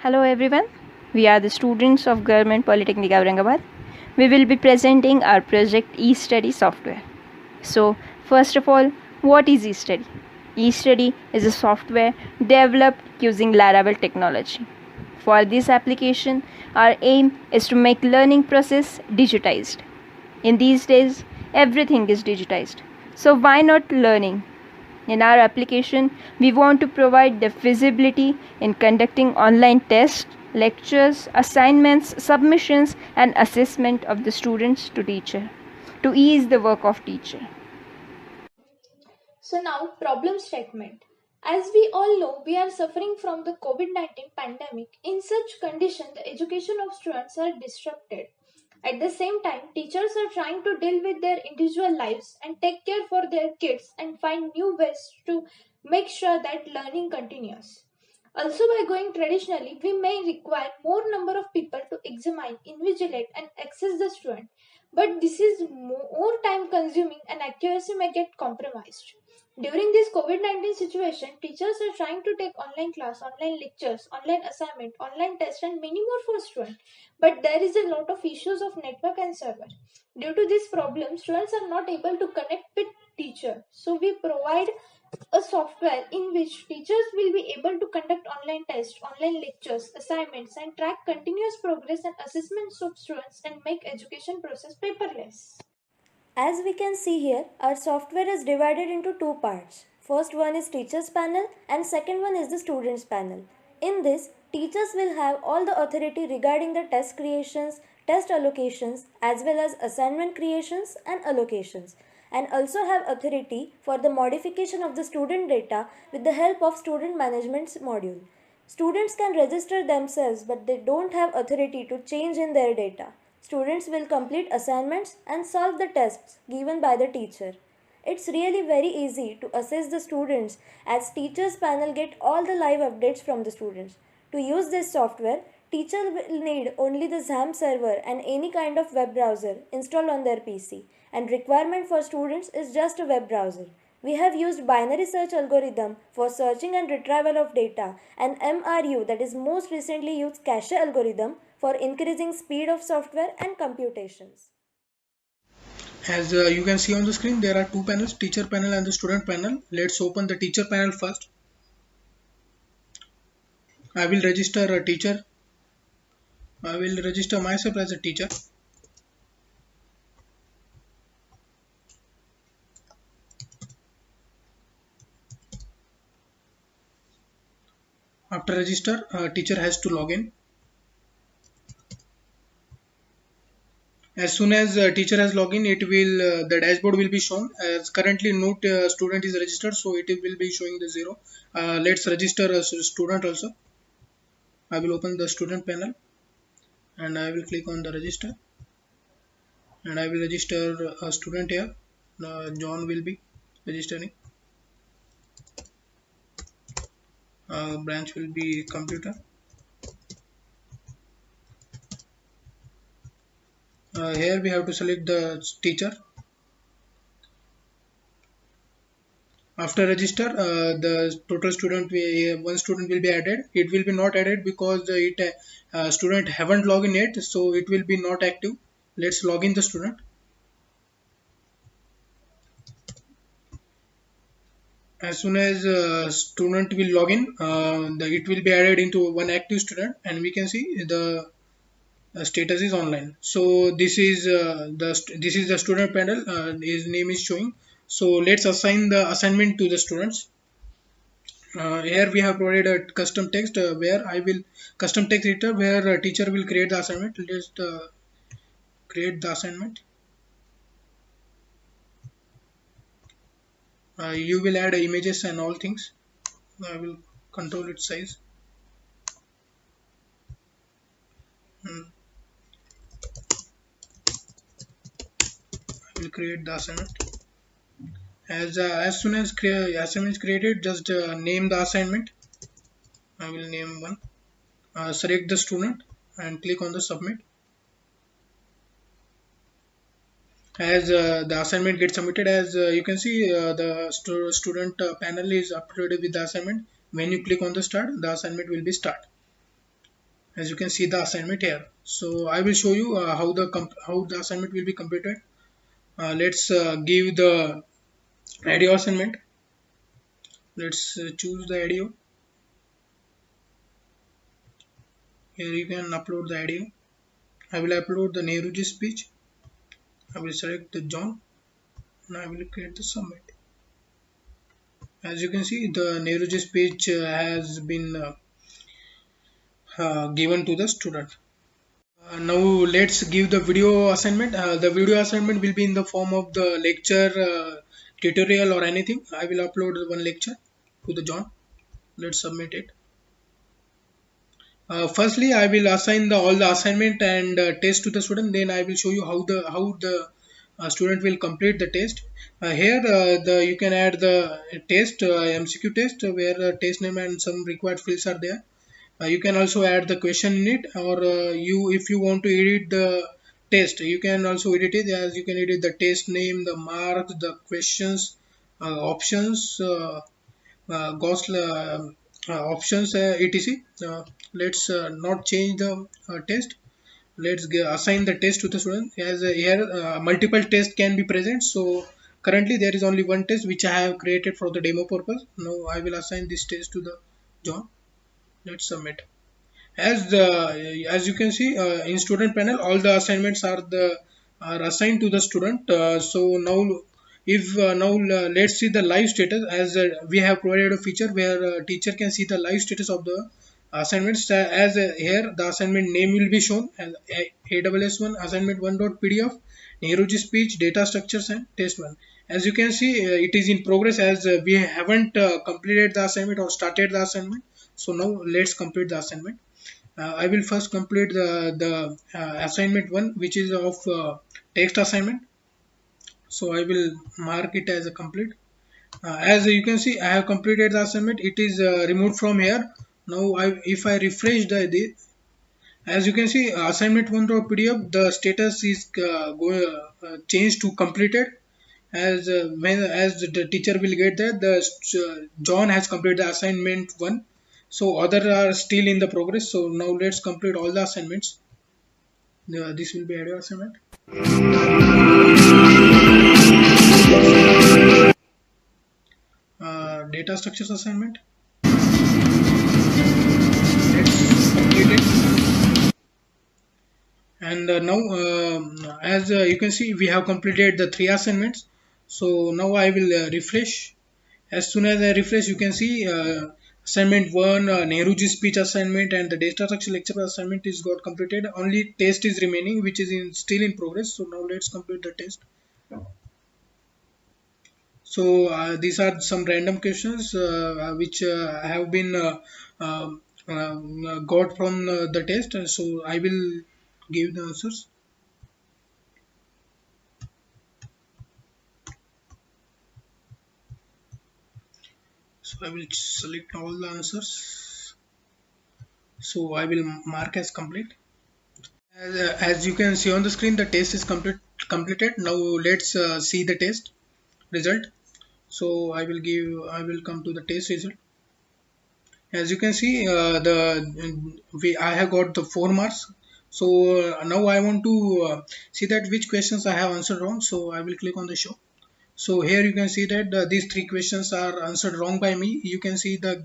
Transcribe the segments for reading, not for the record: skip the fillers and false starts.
Hello everyone, we are the students of Government Polytechnic Aurangabad. We will be presenting our project eStudy software. So, first of all, what is eStudy? eStudy is a software developed using Laravel technology. For this application, our aim is to make learning process digitized. In these days, everything is digitized. So why not learning? In our application, we want to provide the feasibility in conducting online tests, lectures, assignments, submissions, and assessment of the students to teacher to ease the work of teacher. So now problem statement. As we all know, we are suffering from the COVID-19 pandemic. In such condition, the education of students are disrupted. At the same time, teachers are trying to deal with their individual lives and take care for their kids and find new ways to make sure that learning continues. Also, by going traditionally, we may require more number of people to examine, invigilate, and assess the student. But this is more time consuming and accuracy may get compromised. During this COVID-19 situation, teachers are trying to take online class, online lectures, online assignment, online test and many more for students. But there is a lot of issues of network and server. Due to this problem, students are not able to connect with teacher. So we provide a software in which teachers will be able to conduct online tests, online lectures, assignments and track continuous progress and assessments of students and make education process paperless. As we can see here, our software is divided into two parts. First one is teachers panel and second one is the students panel. In this, teachers will have all the authority regarding the test creations, test allocations as well as assignment creations and allocations, and also have authority for the modification of the student data with the help of student management module. Students can register themselves but they don't have authority to change in their data. Students will complete assignments and solve the tests given by the teacher. It's really very easy to assess the students as teachers panel get all the live updates from the students. To use this software, teacher will need only the XAMPP server and any kind of web browser installed on their PC, and requirement for students is just a web browser. We have used binary search algorithm for searching and retrieval of data and MRU, that is most recently used cache algorithm for increasing speed of software and computations. As you can see on the screen, there are two panels, teacher panel and the student panel. Let's open the teacher panel first. I will register a teacher. I will register myself as a teacher. After register, teacher has to log in. As soon as teacher has login, it will the dashboard will be shown. As currently no student is registered, so it will be showing the 0. Let's register a student also. I will open the student panel and I will click on the register and I will register a student here. John will be registering. Branch will be computer. Here we have to select the teacher. After register, the total student, one student will be added. It will be not added because student haven't logged in yet, so it will be not active. Let's log in the student. As soon as student will log in, it will be added into one active student, and we can see the status is online. So this is the student panel. His name is showing. So let's assign the assignment to the students. Here we have provided a custom text where I will custom text editor where teacher will create the assignment. Let's create the assignment. You will add images and all things. I will control its size. I will create the assignment. As soon as assignment is created, just name the assignment. I will name one. Select the student and click on the submit. As the assignment gets submitted, as you can see, the student panel is uploaded with the assignment. When you click on the start, the assignment will be start. As you can see the assignment here. So I will show you how the assignment will be completed. Let's give the audio assignment. Let's choose the audio. Here you can upload the audio. I will upload the Nehruji speech. I will select the John and I will create the submit. As you can see, the Nehruji speech has been given to the student. Now let's give the video assignment. The video assignment will be in the form of the lecture, tutorial or anything. I will upload one lecture to the John. Let's submit it. Firstly, I will assign all the assignment and test to the student. Then I will show you how the student will complete the test. Here, you can add the test MCQ test where test name and some required fields are there. You can also add the question in it, or if you want to edit the test, you can also edit it. As you can edit the test name, the marks, the questions, options, Gauss options, etc. Let's not change the test. Let's assign the test to the student. As here multiple tests can be present, so currently there is only one test which I have created for the demo purpose. Now I will assign this test to the John. Let's submit. As you can see in student panel, all the assignments are assigned to the student. So now let's see the live status. As we have provided a feature where teacher can see the live status of the assignments. As here the assignment name will be shown as AWS1 assignment1.pdf, Nehruji speech, data structures and test 1. As you can see, it is in progress as we haven't completed the assignment or started the assignment. So now let's complete the assignment. I will first complete the assignment 1, which is of text assignment. So I will mark it as a complete. As you can see, I have completed the assignment. It is removed from here. Now if I refresh as you can see, assignment1.pdf, the status is changed to completed. As the teacher will get that John has completed the assignment 1. So other are still in the progress. So now let's complete all the assignments. This will be audio assignment. Data structures assignment. Let's complete it. And now as you can see, we have completed the 3 assignments. So now I will refresh. As soon as I refresh, you can see assignment 1, Nehruji speech assignment and the data structure lecture assignment is got completed. Only test is remaining, which is still in progress. So now let's complete the test. So these are some random questions which have been got from the test. So I will give the answers. So I will select all the answers. So I will mark as complete. As you can see on the screen, the test is completed. Now let's see the test result. So I will come to the test result. As you can see, I have got the 4 marks. So now I want to see that which questions I have answered wrong. So I will click on the show. So here you can see that these 3 questions are answered wrong by me. You can see the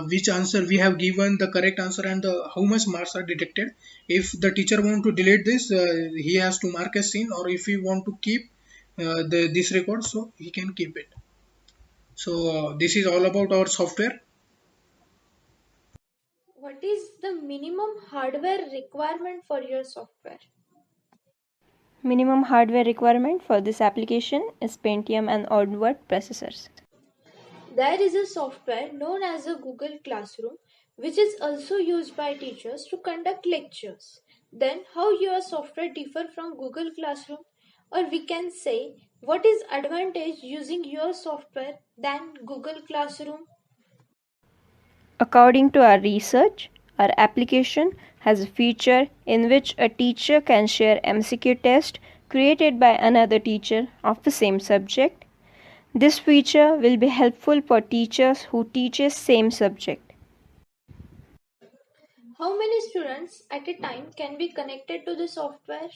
which answer we have given the correct answer and how much marks are deducted. If the teacher want to delete this, he has to mark as seen, or if he want to keep this record, so he can keep it. So this is all about our software. What is the minimum hardware requirement for your software? Minimum hardware requirement for this application is Pentium and onward processors. There is a software known as a Google Classroom, which is also used by teachers to conduct lectures. Then how your software differ from Google Classroom? Or we can say, what is advantage using your software than Google Classroom? According to our research, our application has a feature in which a teacher can share MCQ test created by another teacher of the same subject. This feature will be helpful for teachers who teach same subject. How many students at a time can be connected to the software?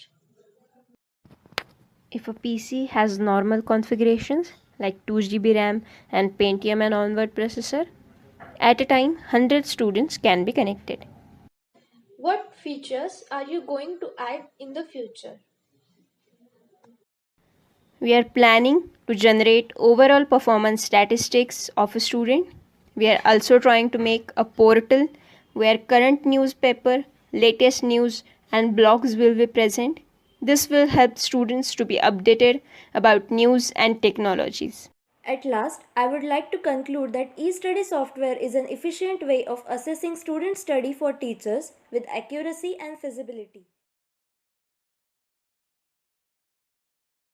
If a PC has normal configurations like 2 GB RAM and Pentium and onward processor, at a time 100 students can be connected. What features are you going to add in the future? We are planning to generate overall performance statistics of a student. We are also trying to make a portal where current newspaper, latest news, and blogs will be present. This will help students to be updated about news and technologies. At last, I would like to conclude that e-study software is an efficient way of assessing student study for teachers with accuracy and feasibility.